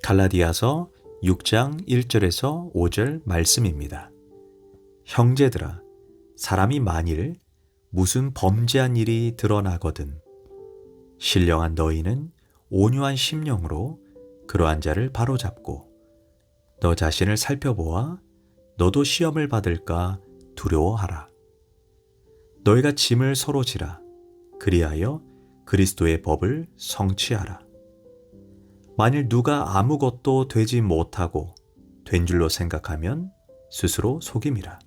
갈라디아서 6장 1절에서 5절 말씀입니다. 형제들아, 사람이 만일 무슨 범죄한 일이 드러나거든 신령한 너희는 온유한 심령으로 그러한 자를 바로잡고 너 자신을 살펴보아 너도 시험을 받을까 두려워하라. 너희가 짐을 서로 지라. 그리하여 그리스도의 법을 성취하라. 만일 누가 아무것도 되지 못하고 된 줄로 생각하면 스스로 속임이라.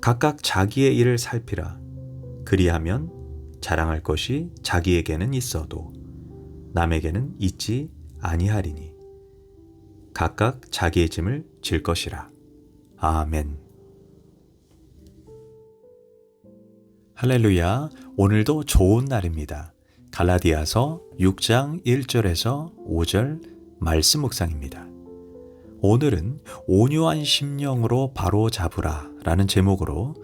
각각 자기의 일을 살피라. 그리하면 자랑할 것이 자기에게는 있어도 남에게는 있지 아니하리니 각각 자기의 짐을 질 것이라. 아멘. 할렐루야. 오늘도 좋은 날입니다. 갈라디아서 6장 1절에서 5절 말씀 묵상입니다. 오늘은 온유한 심령으로 바로 잡으라 라는 제목으로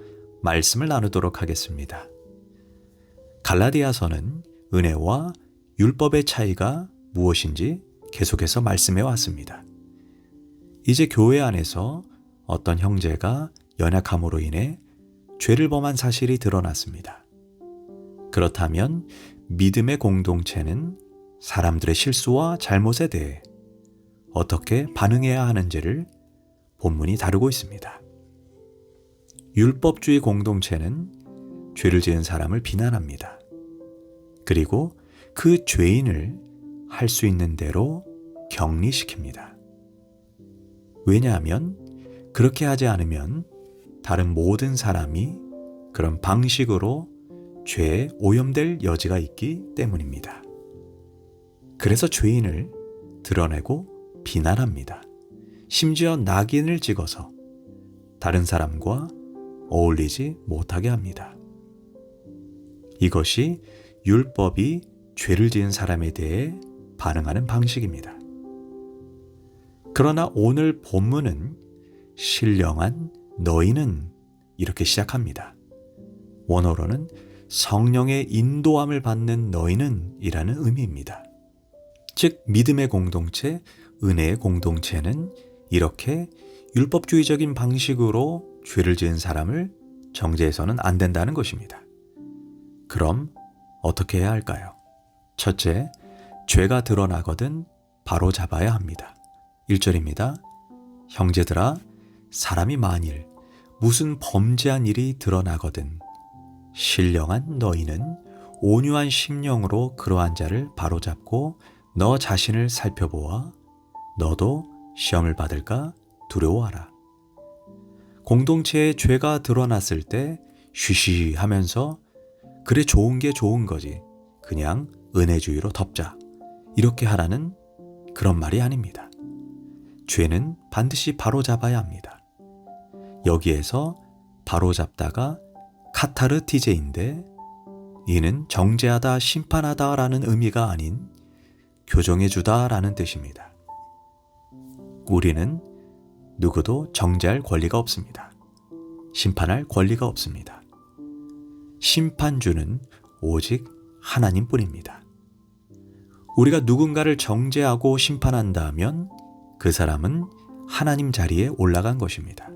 말씀을 나누도록 하겠습니다. 갈라디아서는 은혜와 율법의 차이가 무엇인지 계속해서 말씀해 왔습니다. 이제 교회 안에서 어떤 형제가 연약함으로 인해 죄를 범한 사실이 드러났습니다. 그렇다면 믿음의 공동체는 사람들의 실수와 잘못에 대해 어떻게 반응해야 하는지를 본문이 다루고 있습니다. 율법주의 공동체는 죄를 지은 사람을 비난합니다. 그리고 그 죄인을 할 수 있는 대로 격리시킵니다. 왜냐하면 그렇게 하지 않으면 다른 모든 사람이 그런 방식으로 죄에 오염될 여지가 있기 때문입니다. 그래서 죄인을 드러내고 비난합니다. 심지어 낙인을 찍어서 다른 사람과 어울리지 못하게 합니다. 이것이 율법이 죄를 지은 사람에 대해 반응하는 방식입니다. 그러나 오늘 본문은 신령한 너희는 이렇게 시작합니다. 원어로는 성령의 인도함을 받는 너희는 이라는 의미입니다. 즉 믿음의 공동체, 은혜의 공동체는 이렇게 율법주의적인 방식으로 죄를 지은 사람을 정죄해서는 안 된다는 것입니다. 그럼 어떻게 해야 할까요? 첫째, 죄가 드러나거든 바로 잡아야 합니다. 1절입니다. 형제들아, 사람이 만일 무슨 범죄한 일이 드러나거든 신령한 너희는 온유한 심령으로 그러한 자를 바로잡고 너 자신을 살펴보아 너도 시험을 받을까 두려워하라. 공동체에 죄가 드러났을 때 쉬쉬하면서 그래 좋은 게 좋은 거지 그냥 은혜주의로 덮자 이렇게 하라는 그런 말이 아닙니다. 죄는 반드시 바로잡아야 합니다. 여기에서 바로잡다가 카타르티제인데 이는 정죄하다 심판하다 라는 의미가 아닌 교정해주다 라는 뜻입니다. 우리는 누구도 정죄할 권리가 없습니다. 심판할 권리가 없습니다. 심판주는 오직 하나님뿐입니다. 우리가 누군가를 정죄하고 심판한다면 그 사람은 하나님 자리에 올라간 것입니다.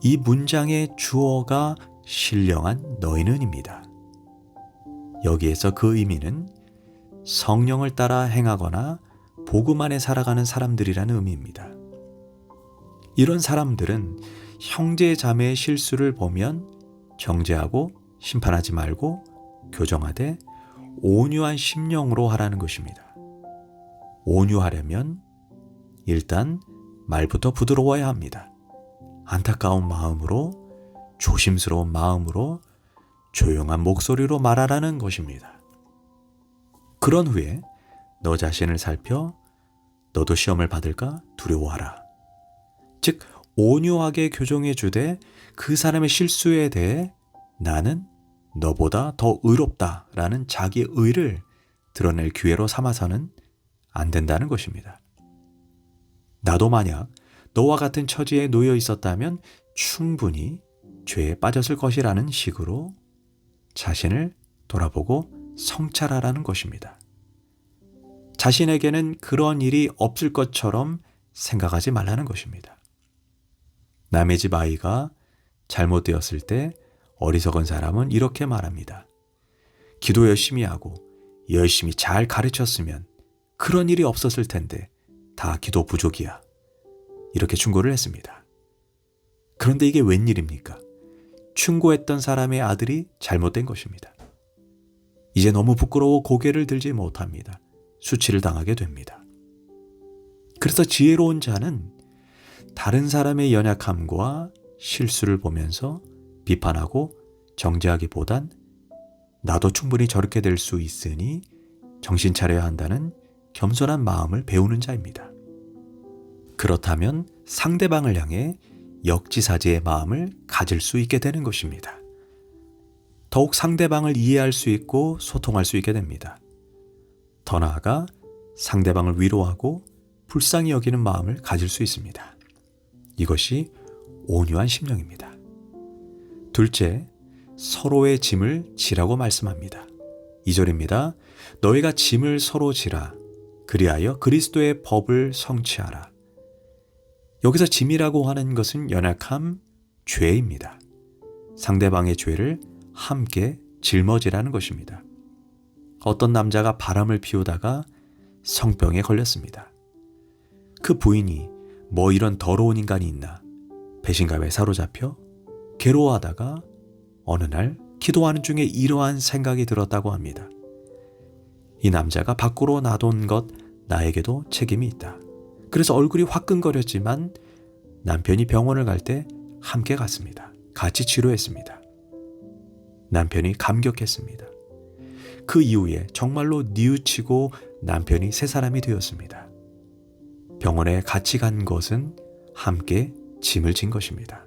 이 문장의 주어가 신령한 너희는입니다. 여기에서 그 의미는 성령을 따라 행하거나 복음 안에 살아가는 사람들이라는 의미입니다. 이런 사람들은 형제 자매의 실수를 보면 정죄하고 심판하지 말고 교정하되 온유한 심령으로 하라는 것입니다. 온유하려면 일단 말부터 부드러워야 합니다. 안타까운 마음으로 조심스러운 마음으로 조용한 목소리로 말하라는 것입니다. 그런 후에 너 자신을 살펴 너도 시험을 받을까 두려워하라. 즉 온유하게 교정해 주되 그 사람의 실수에 대해 나는 너보다 더 의롭다라는 자기의 의를 드러낼 기회로 삼아서는 안 된다는 것입니다. 나도 만약 너와 같은 처지에 놓여 있었다면 충분히 죄에 빠졌을 것이라는 식으로 자신을 돌아보고 성찰하라는 것입니다. 자신에게는 그런 일이 없을 것처럼 생각하지 말라는 것입니다. 남의 집 아이가 잘못되었을 때 어리석은 사람은 이렇게 말합니다. 기도 열심히 하고 열심히 잘 가르쳤으면 그런 일이 없었을 텐데 다 기도 부족이야. 이렇게 충고를 했습니다. 그런데 이게 웬일입니까? 충고했던 사람의 아들이 잘못된 것입니다. 이제 너무 부끄러워 고개를 들지 못합니다. 수치를 당하게 됩니다. 그래서 지혜로운 자는 다른 사람의 연약함과 실수를 보면서 비판하고 정죄하기보단 나도 충분히 저렇게 될 수 있으니 정신 차려야 한다는 겸손한 마음을 배우는 자입니다. 그렇다면 상대방을 향해 역지사지의 마음을 가질 수 있게 되는 것입니다. 더욱 상대방을 이해할 수 있고 소통할 수 있게 됩니다. 더 나아가 상대방을 위로하고 불쌍히 여기는 마음을 가질 수 있습니다. 이것이 온유한 심령입니다. 둘째, 서로의 짐을 지라고 말씀합니다. 2절입니다. 너희가 짐을 서로 지라. 그리하여 그리스도의 법을 성취하라. 여기서 짐이라고 하는 것은 연약함, 죄입니다. 상대방의 죄를 함께 짊어지라는 것입니다. 어떤 남자가 바람을 피우다가 성병에 걸렸습니다. 그 부인이 뭐 이런 더러운 인간이 있나 배신감에 사로잡혀 괴로워하다가 어느 날 기도하는 중에 이러한 생각이 들었다고 합니다. 이 남자가 밖으로 놔둔 것 나에게도 책임이 있다. 그래서 얼굴이 화끈거렸지만 남편이 병원을 갈 때 함께 갔습니다. 같이 치료했습니다. 남편이 감격했습니다. 그 이후에 정말로 뉘우치고 남편이 새 사람이 되었습니다. 병원에 같이 간 것은 함께 짐을 진 것입니다.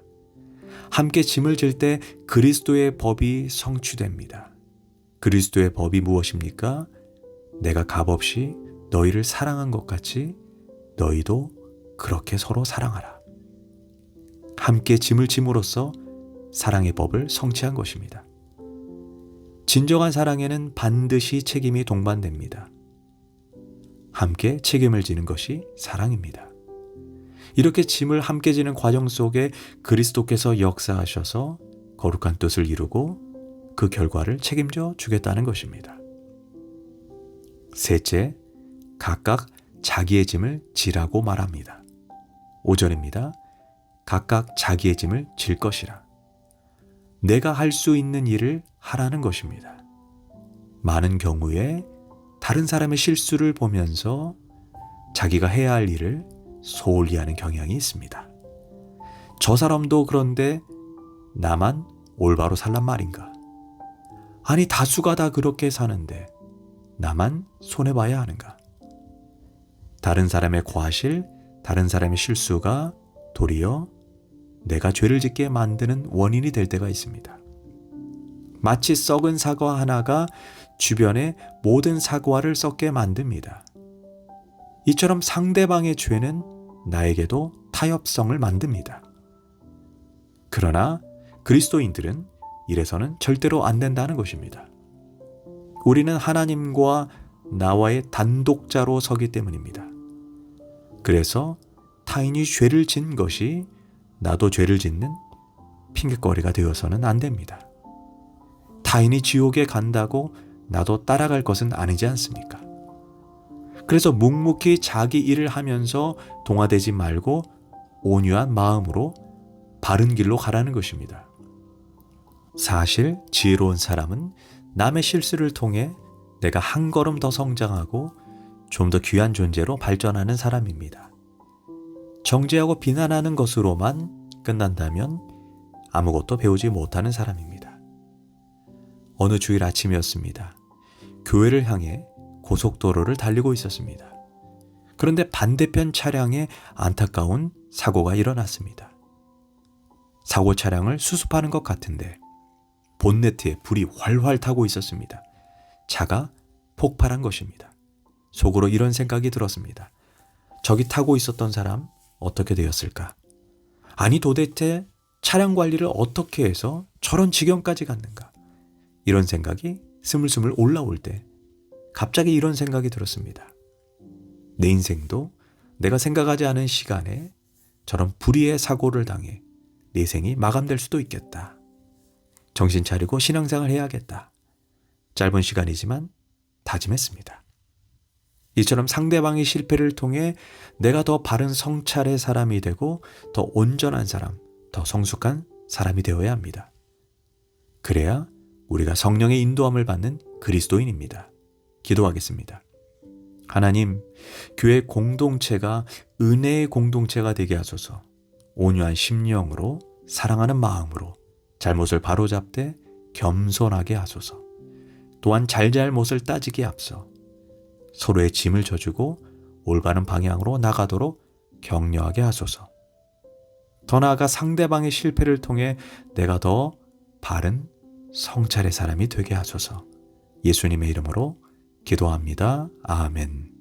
함께 짐을 질 때 그리스도의 법이 성취됩니다. 그리스도의 법이 무엇입니까? 내가 값없이 너희를 사랑한 것 같이 너희도 그렇게 서로 사랑하라. 함께 짐을 짐으로써 사랑의 법을 성취한 것입니다. 진정한 사랑에는 반드시 책임이 동반됩니다. 함께 책임을 지는 것이 사랑입니다. 이렇게 짐을 함께 지는 과정 속에 그리스도께서 역사하셔서 거룩한 뜻을 이루고 그 결과를 책임져 주겠다는 것입니다. 셋째, 각각 자기의 짐을 지라고 말합니다. 5절입니다. 각각 자기의 짐을 질 것이라. 내가 할 수 있는 일을 하라는 것입니다. 많은 경우에 다른 사람의 실수를 보면서 자기가 해야 할 일을 소홀히 하는 경향이 있습니다. 저 사람도 그런데 나만 올바로 살란 말인가? 아니 다수가 다 그렇게 사는데 나만 손해봐야 하는가? 다른 사람의 과실, 다른 사람의 실수가 도리어 내가 죄를 짓게 만드는 원인이 될 때가 있습니다. 마치 썩은 사과 하나가 주변의 모든 사과를 썩게 만듭니다. 이처럼 상대방의 죄는 나에게도 타협성을 만듭니다. 그러나 그리스도인들은 이래서는 절대로 안 된다는 것입니다. 우리는 하나님과 나와의 단독자로 서기 때문입니다. 그래서 타인이 죄를 진 것이 나도 죄를 짓는 핑계거리가 되어서는 안 됩니다. 타인이 지옥에 간다고 나도 따라갈 것은 아니지 않습니까? 그래서 묵묵히 자기 일을 하면서 동화되지 말고 온유한 마음으로 바른 길로 가라는 것입니다. 사실 지혜로운 사람은 남의 실수를 통해 내가 한 걸음 더 성장하고 좀 더 귀한 존재로 발전하는 사람입니다. 정죄하고 비난하는 것으로만 끝난다면 아무것도 배우지 못하는 사람입니다. 어느 주일 아침이었습니다. 교회를 향해 고속도로를 달리고 있었습니다. 그런데 반대편 차량에 안타까운 사고가 일어났습니다. 사고 차량을 수습하는 것 같은데 본네트에 불이 활활 타고 있었습니다. 차가 폭발한 것입니다. 속으로 이런 생각이 들었습니다. 저기 타고 있었던 사람 어떻게 되었을까? 아니 도대체 차량 관리를 어떻게 해서 저런 지경까지 갔는가? 이런 생각이 스물스물 올라올 때 갑자기 이런 생각이 들었습니다. 내 인생도 내가 생각하지 않은 시간에 저런 불의의 사고를 당해 내 생이 마감될 수도 있겠다. 정신 차리고 신앙생활 해야겠다. 짧은 시간이지만 다짐했습니다. 이처럼 상대방의 실패를 통해 내가 더 바른 성찰의 사람이 되고 더 온전한 사람, 더 성숙한 사람이 되어야 합니다. 그래야 우리가 성령의 인도함을 받는 그리스도인입니다. 기도하겠습니다. 하나님, 교회 공동체가 은혜의 공동체가 되게 하소서. 온유한 심령으로 사랑하는 마음으로 잘못을 바로잡되 겸손하게 하소서. 또한 잘잘못을 따지기에 앞서 서로의 짐을 져주고 올바른 방향으로 나가도록 격려하게 하소서. 더 나아가 상대방의 실패를 통해 내가 더 바른 성찰의 사람이 되게 하소서. 예수님의 이름으로 기도합니다. 아멘.